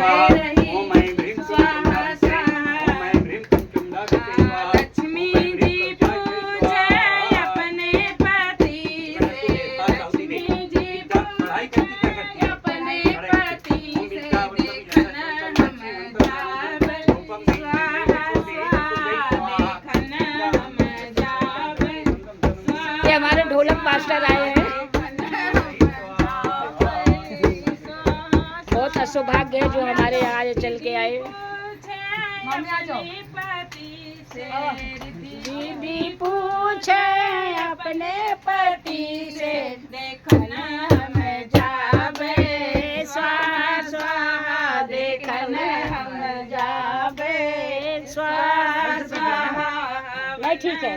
ओम ऐं ह्रीं स्वाहा स्वाहा ओम ऐं ह्रीं लक्ष्मी जी पूछे अपने पति से लक्ष्मी जी पूछे अपने पति से देखन हम जावे स्वाहा स्वाहा देखन हम जावे ये हमारे ढोलक मास्टर आए हैं। बहुत असौभाग्य है जो हमारे यहाँ आज चल के आए। दीदी पूछे अपने पति से देखन हम जावे स्वाहा स्वाहा देखन हम जावे स्वाहा स्वाहा। नहीं ठीक है।